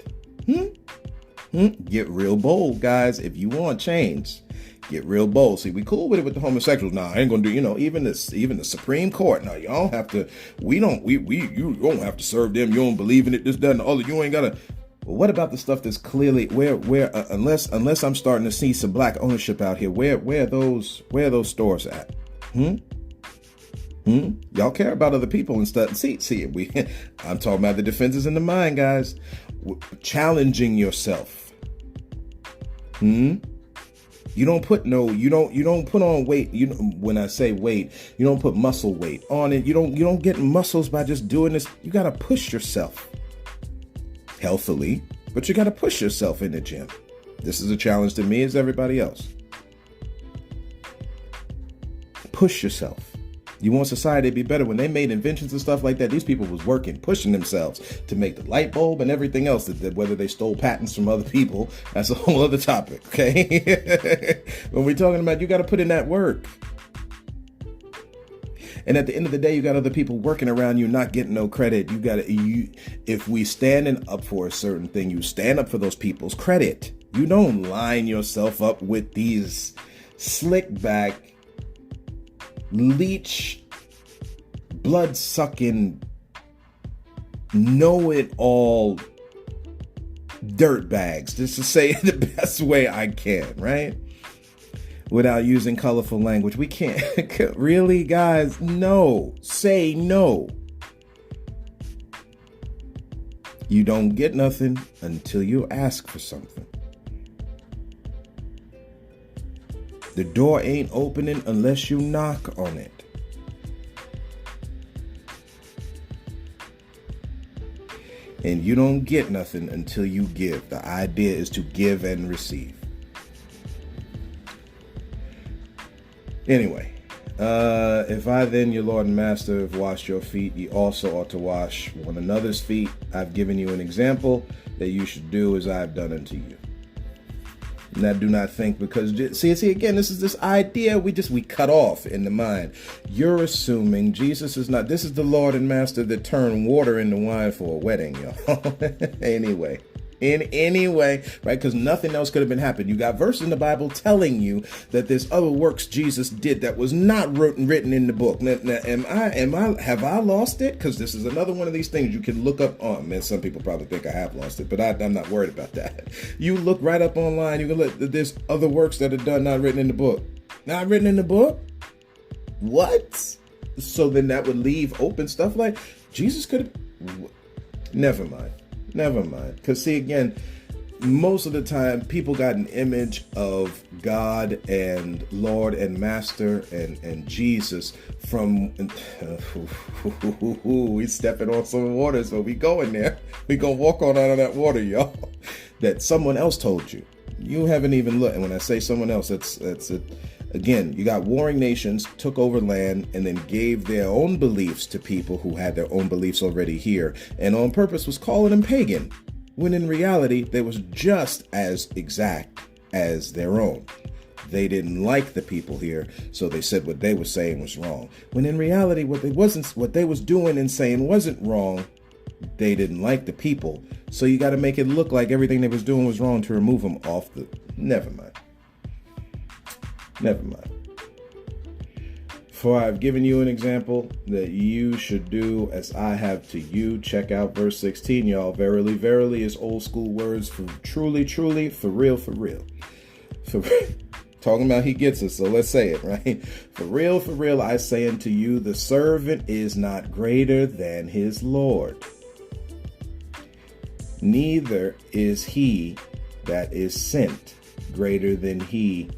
Get real bold, guys. If you want change, get real bold. See, we cool with it with the homosexuals. Nah, I ain't gonna do, even the Supreme Court. Now, y'all don't have to, you don't have to serve them. You don't believe in it, this, that, and the other. You ain't gotta. But what about the stuff that's clearly unless I'm starting to see some black ownership out here, where are those stores at? Y'all care about other people and stuff. See, I'm talking about the defenses in the mind, guys. Challenging yourself. You don't put on weight. When I say weight, you don't put muscle weight on it. You don't get muscles by just doing this. You got to push yourself healthily, but you got to push yourself in the gym. This is a challenge to me as everybody else. Push yourself. You want society to be better. When they made inventions and stuff like that, these people was working, pushing themselves to make the light bulb and everything else. That whether they stole patents from other people, that's a whole other topic, okay? When we're talking about, you got to put in that work. And at the end of the day, you got other people working around you, not getting no credit. If we standing up for a certain thing, you stand up for those people's credit. You don't line yourself up with these slick back, leech, blood-sucking, know-it-all dirtbags, just to say it the best way I can, right? Without using colorful language. We can't. Really, guys? No. Say no. You don't get nothing until you ask for something. The door ain't opening unless you knock on it. And you don't get nothing until you give. The idea is to give and receive. Anyway, if I then, your Lord and Master, have washed your feet, ye also ought to wash one another's feet. I've given you an example that you should do as I have done unto you. And I do not think, because see again, this is this idea we cut off in the mind. You're assuming Jesus is not. This is the Lord and Master that turned water into wine for a wedding, y'all. Anyway. In any way, right? Because nothing else could have been happened. You got verses in the Bible telling you that there's other works Jesus did that was not written in the book. Now, have I lost it? Because this is another one of these things you can look up on. Man, some people probably think I have lost it, but I'm not worried about that. You look right up online. You can look. There's other works that are done not written in the book. Not written in the book? What? So then that would leave open stuff like Jesus could have. Never mind. Because see, again, most of the time people got an image of God and Lord and Master and Jesus from, we stepping on some water, so we go in there. We gonna walk on out of that water, y'all. That someone else told you. You haven't even looked. And when I say someone else, that's it. Again, you got warring nations took over land and then gave their own beliefs to people who had their own beliefs already here, and on purpose was calling them pagan, when in reality they was just as exact as their own. They didn't like the people here, so they said what they were saying was wrong. When in reality, what they was doing and saying wasn't wrong. They didn't like the people, so you got to make it look like everything they was doing was wrong to remove them off the. Never mind. For I have given you an example that you should do as I have to you. Check out verse 16, y'all. Verily, verily is old school words for truly, truly, for real, for real. Talking about he gets us, so let's say it, right? For real, I say unto you, the servant is not greater than his Lord. Neither is he that is sent greater than he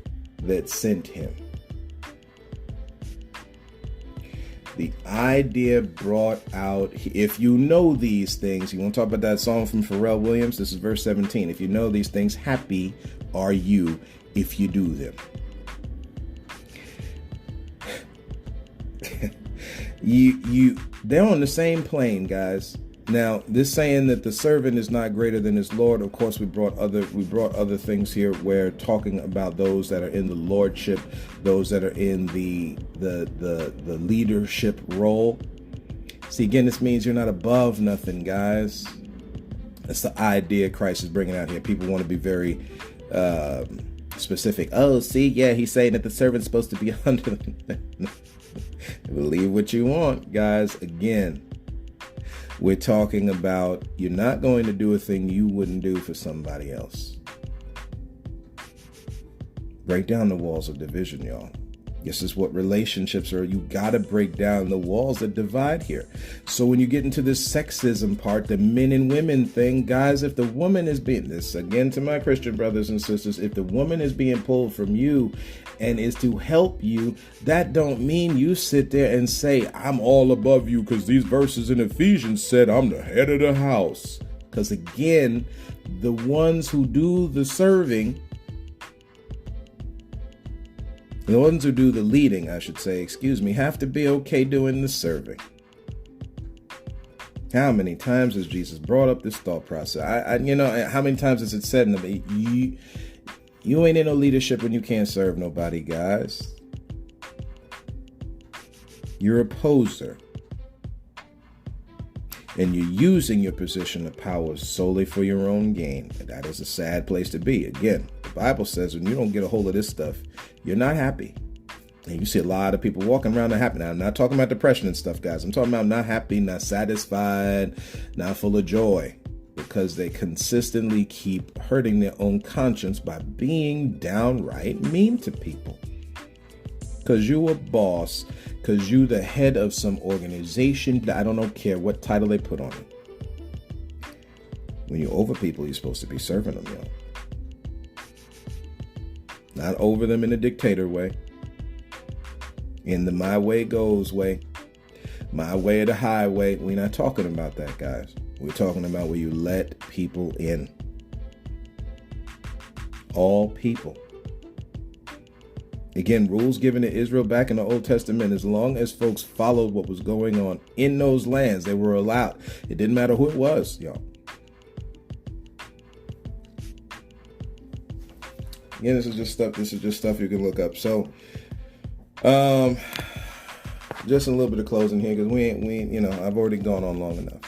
that sent him. The idea brought out, if you know these things, you want to talk about that song from Pharrell Williams? This is verse 17. If you know these things, happy are you if you do them. They're on the same plane, guys. Now, this saying that the servant is not greater than his Lord, of course, we brought other things here where talking about those that are in the lordship, those that are in the leadership role. See, again, this means you're not above nothing, guys. That's the idea Christ is bringing out here. People want to be very specific. Oh, see, yeah, he's saying that the servant's supposed to be under them. Believe what you want, guys. Again, we're talking about you're not going to do a thing you wouldn't do for somebody else. Break down the walls of division, y'all. This is what relationships are. You got to break down the walls that divide here. So when you get into this sexism part, the men and women thing, guys, if the woman is being, this again to my Christian brothers and sisters, if the woman is being pulled from you and is to help you, that don't mean you sit there and say, I'm all above you because these verses in Ephesians said I'm the head of the house. Because again, the ones who do the serving, the ones who do the leading, I should say, have to be okay doing the serving. How many times has Jesus brought up this thought process? How many times has it said in the you ain't in no leadership when you can't serve nobody, guys. You're a poser. And you're using your position of power solely for your own gain. And that is a sad place to be. Again, the Bible says when you don't get a hold of this stuff, you're not happy. And you see a lot of people walking around not happy. Now, I'm not talking about depression and stuff, guys. I'm talking about not happy, not satisfied, not full of joy. Because they consistently keep hurting their own conscience by being downright mean to people. Because you a boss, because you the head of some organization, I don't care what title they put on it. When you're over people, you're supposed to be serving them, yo. Not over them in a dictator way. In the my way goes way. My way or the highway. We're not talking about that, guys. We're talking about where you let people in. All people. Again, rules given to Israel back in the Old Testament, as long as folks followed what was going on in those lands, they were allowed. It didn't matter who it was, y'all. Again, this is just stuff you can look up. So, just a little bit of closing here, because we ain't, I've already gone on long enough.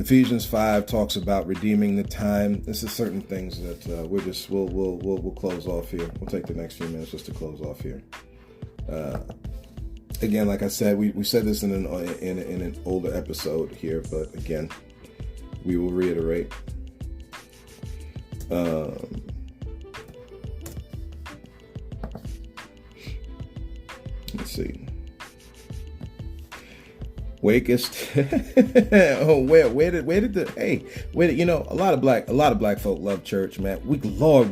Ephesians 5 talks about redeeming the time. This is certain things that we'll close off here. We'll take the next few minutes just to close off here. Again, like I said, we said this in an older episode here, but again, we will reiterate. Let's see. Wakest. Oh, where did a lot of black folk love church, man. We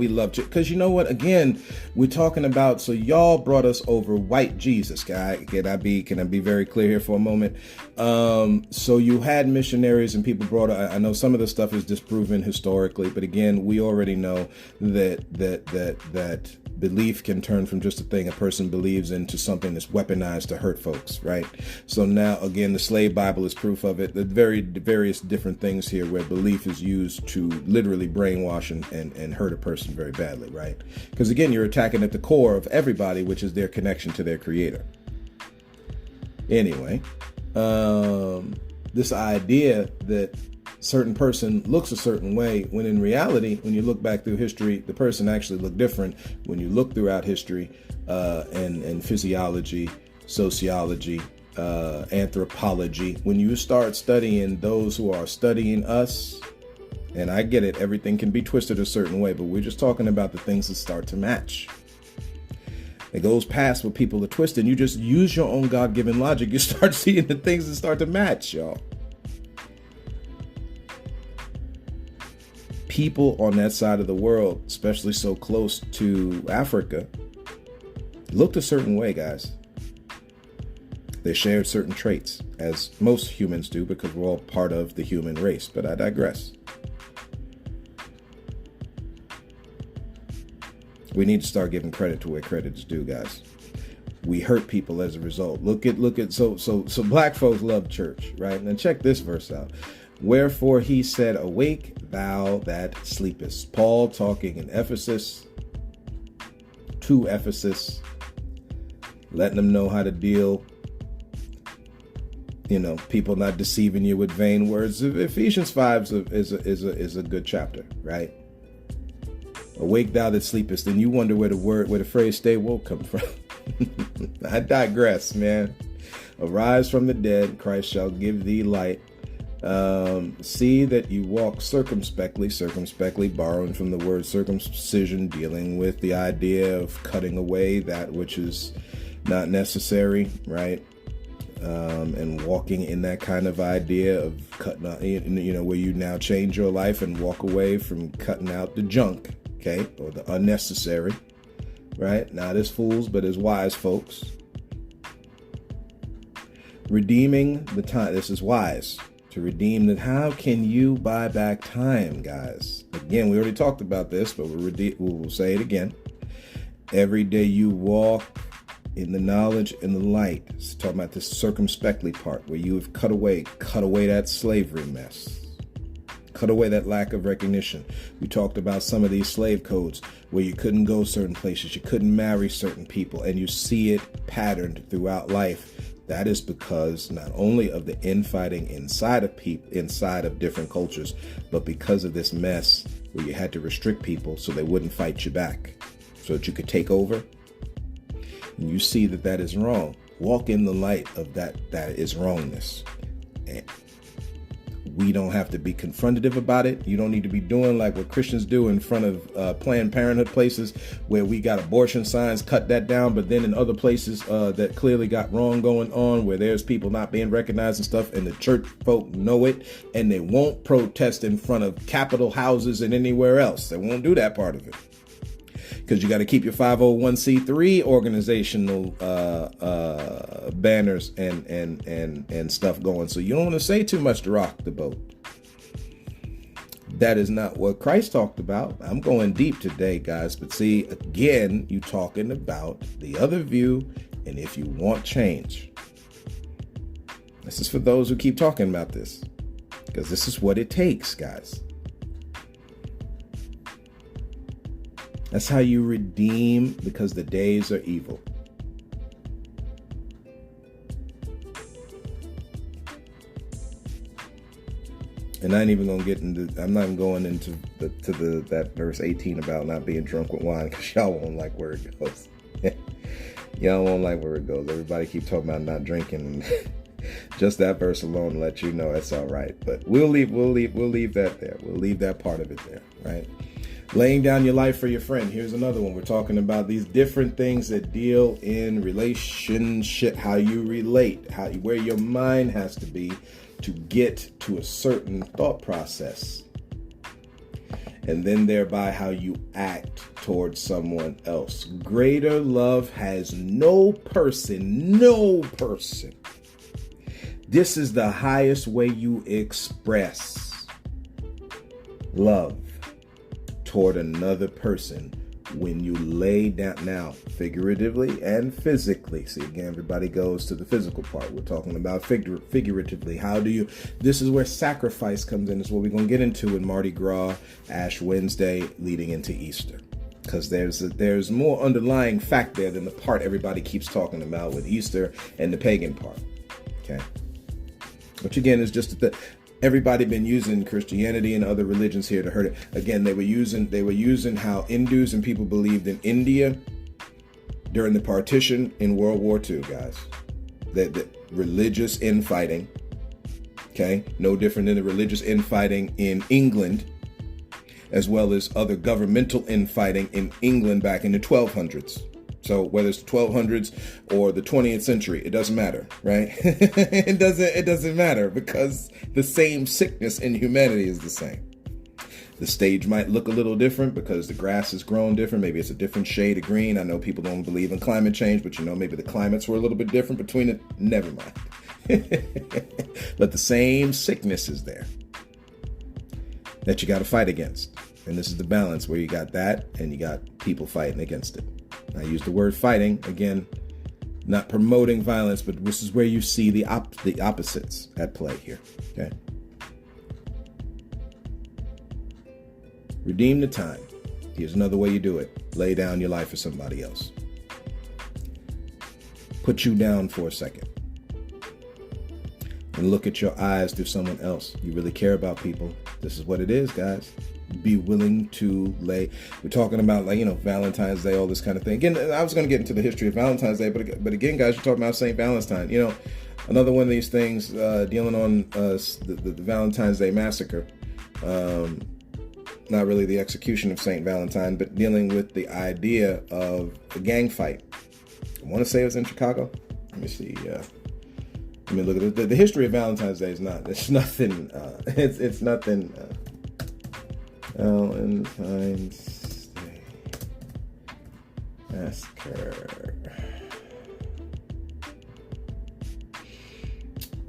love church, because you know what? Again, we're talking about. So y'all brought us over white Jesus, guy. Can I be very clear here for a moment? So you had missionaries and people brought. I know some of the stuff is disproven historically, but again, we already know that belief can turn from just a thing a person believes into something that's weaponized to hurt folks, right? So now, again, the slave Bible is proof of it. The various different things here where belief is used to literally brainwash and hurt a person very badly, right? Because again, you're attacking at the core of everybody, which is their connection to their creator. Anyway, this idea that certain person looks a certain way, when in reality, when you look back through history, the person actually looked different. When you look throughout history and physiology, sociology, anthropology, when you start studying those who are studying us, and I get it, everything can be twisted a certain way, but we're just talking about the things that start to match. It goes past what people are twisting. You just use your own God-given logic. You start seeing the things that start to match, y'all. People on that side of the world, especially so close to Africa, looked a certain way, guys. They shared certain traits, as most humans do, because we're all part of the human race. But I digress. We need to start giving credit to where credit is due, guys. We hurt people as a result. Look at so black folks love church, right? And then check this verse out. Wherefore he said, awake thou that sleepest. Paul talking in Ephesus, to Ephesus, letting them know how to deal, people not deceiving you with vain words. Ephesians 5 is a good chapter, right? Awake thou that sleepest, and you wonder where the phrase stay woke come from. I digress, man. Arise from the dead, Christ shall give thee light. See that you walk circumspectly, borrowing from the word circumcision, dealing with the idea of cutting away that which is not necessary, right? And walking in that kind of idea of cutting out, where you now change your life and walk away from cutting out the junk, okay, or the unnecessary, right? Not as fools, but as wise folks. Redeeming the time. This is wise. To redeem that. How can you buy back time, guys? Again, we already talked about this, but we'll say it again. Every day you walk in the knowledge and the light. It's talking about this circumspectly part where you have cut away that slavery mess. Cut away that lack of recognition. We talked about some of these slave codes where you couldn't go certain places, you couldn't marry certain people, and you see it patterned throughout life. That is because not only of the infighting inside of different cultures, but because of this mess where you had to restrict people so they wouldn't fight you back, so that you could take over. And you see that is wrong. Walk in the light of that is wrongness. And we don't have to be confrontative about it. You don't need to be doing like what Christians do in front of Planned Parenthood places where we got abortion signs, cut that down. But then in other places that clearly got wrong going on, where there's people not being recognized and stuff, and the church folk know it, and they won't protest in front of Capitol houses and anywhere else. They won't do that part of it. Because you got to keep your 501c3 organizational banners and stuff going. So you don't want to say too much to rock the boat. That is not what Christ talked about. I'm going deep today, guys. But see, again, you talking about the other view, and if you want change. This is for those who keep talking about this. Because this is what it takes, guys. That's how you redeem, because the days are evil. And I'm not even going into that verse 18 about not being drunk with wine, because y'all won't like where it goes. Y'all won't like where it goes. Everybody keep talking about not drinking, and just that verse alone let you know it's all right. But we'll leave that there. We'll leave that part of it there, right? Laying down your life for your friend. Here's another one. We're talking about these different things that deal in relationship, how you relate, where your mind has to be to get to a certain thought process. And then thereby how you act towards someone else. Greater love has no person. This is the highest way you express love toward another person, when you lay down, now figuratively and physically. See, again, everybody goes to the physical part. We're talking about figuratively. This is where sacrifice comes in. It's what we're going to get into in Mardi Gras, Ash Wednesday, leading into Easter. Because there's more underlying fact there than the part everybody keeps talking about with Easter and the pagan part. Okay. Which again is just everybody been using Christianity and other religions here to hurt it. Again, they were using how Hindus and people believed in India during the partition in World War II, guys. The religious infighting, okay? No different than the religious infighting in England, as well as other governmental infighting in England back in the 1200s. So whether it's the 1200s or the 20th century, it doesn't matter, right? It doesn't matter, because the same sickness in humanity is the same. The stage might look a little different because the grass has grown different. Maybe it's a different shade of green. I know people don't believe in climate change, but maybe the climates were a little bit different between it. Never mind. But the same sickness is there that you got to fight against. And this is the balance where you got that and you got people fighting against it. I use the word fighting, again, not promoting violence, but this is where you see the opposites at play here, okay? Redeem the time. Here's another way you do it. Lay down your life for somebody else. Put you down for a second. And look at your eyes through someone else. You really care about people. This is what it is, guys. Be willing to lay. We're talking about, like, Valentine's Day, all this kind of thing. Again, I was going to get into the history of Valentine's Day, but again, guys, you're talking about St. Valentine. Another one of these things dealing on the Valentine's Day massacre. Not really the execution of St. Valentine, but dealing with the idea of a gang fight. I want to say it was in Chicago. Let me see. Let me look at it. The history of Valentine's Day is not. It's nothing. It's nothing. Valentine's Day massacre.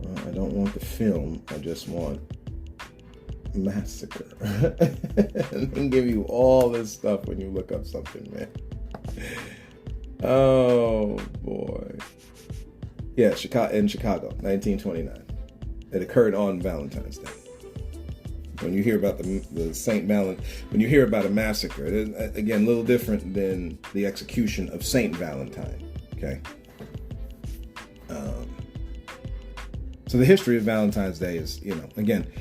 I don't want the film. I just want massacre. And then give you all this stuff when you look up something, man. Oh boy. Yeah, in Chicago, 1929. It occurred on Valentine's Day. When you hear about the St. Valentine, when you hear about a massacre, it is, again, a little different than the execution of St. Valentine. Okay. So the history of Valentine's Day is, again,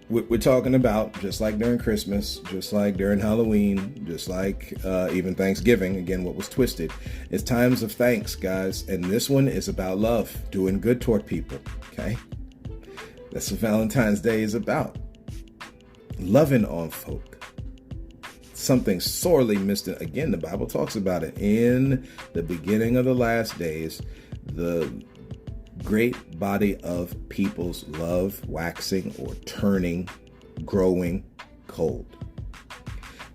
we're talking about, just like during Christmas, just like during Halloween, just like even Thanksgiving, again, what was twisted. It's times of thanks, guys. And this one is about love, doing good toward people, okay? That's what Valentine's Day is about. Loving on folk. Something sorely missed. Again, the Bible talks about it. In the beginning of the last days, the great body of people's love waxing or turning, growing cold.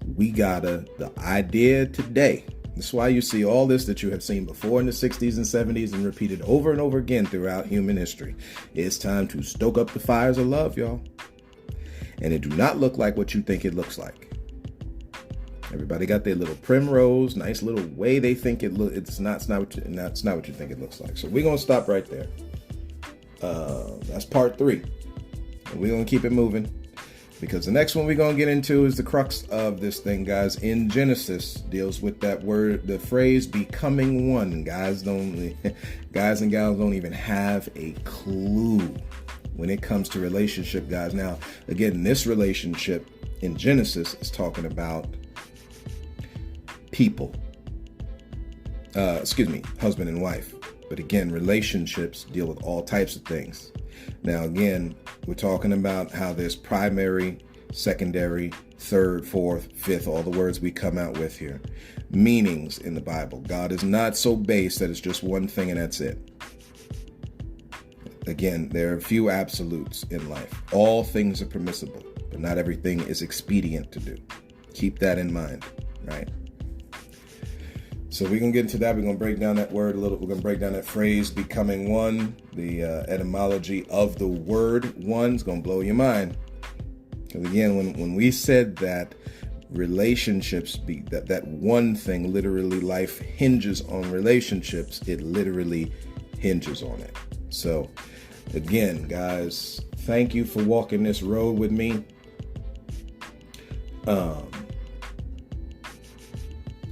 The idea today, that's why you see all this that you have seen before in the 60s and 70s and repeated over and over again throughout human history. It's time to stoke up the fires of love, y'all. And it do not look like what you think it looks like. Everybody got their little primrose, nice little way they think it looks. It's not what you think it looks like. So we're gonna stop right there. That's part 3. And we're gonna keep it moving, because the next one we're gonna get into is the crux of this thing, guys. In Genesis, deals with that word, the phrase "becoming one." Guys and gals don't even have a clue when it comes to relationship, guys. Now, again, this relationship in Genesis is talking about people, husband and wife. But again, relationships deal with all types of things. Now, again, we're talking about how there's primary, secondary, third, fourth, fifth, all the words we come out with here. Meanings in the Bible. God is not so base that it's just one thing and that's it. Again, there are a few absolutes in life. All things are permissible, but not everything is expedient to do. Keep that in mind, right? So we're going to get into that. We're going to break down that word a little. We're going to break down that phrase, becoming one. The etymology of the word one is going to blow your mind. Because again, when we said that relationships, that one thing, literally life hinges on relationships, it literally hinges on it. So again, guys, thank you for walking this road with me.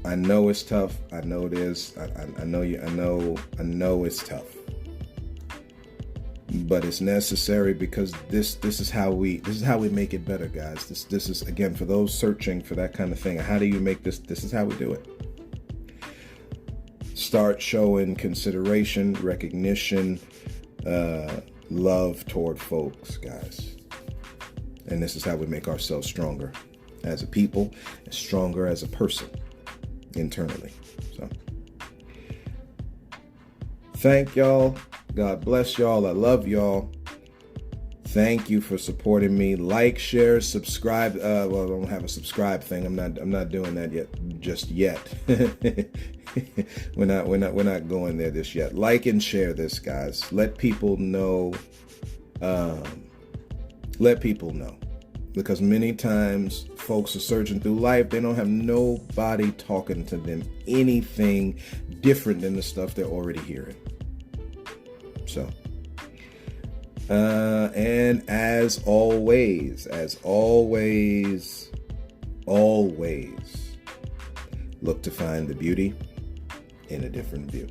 I know it's tough. I know it is. I know it's tough. But it's necessary, because this is how we make it better, guys. This is, again, for those searching for that kind of thing. How do you make this? This is how we do it. Start showing consideration, recognition, love toward folks, guys. And this is how we make ourselves stronger as a people and stronger as a person internally. So thank y'all. God bless y'all. I love y'all. Thank you for supporting me. Like, share, subscribe. Well, I don't have a subscribe thing. I'm not doing that yet. Just yet. We're not going there just yet. Like and share this, guys. Let people know. Let people know. Because many times folks are searching through life. They don't have nobody talking to them anything different than the stuff they're already hearing. So, and as always, always look to find the beauty in a different view.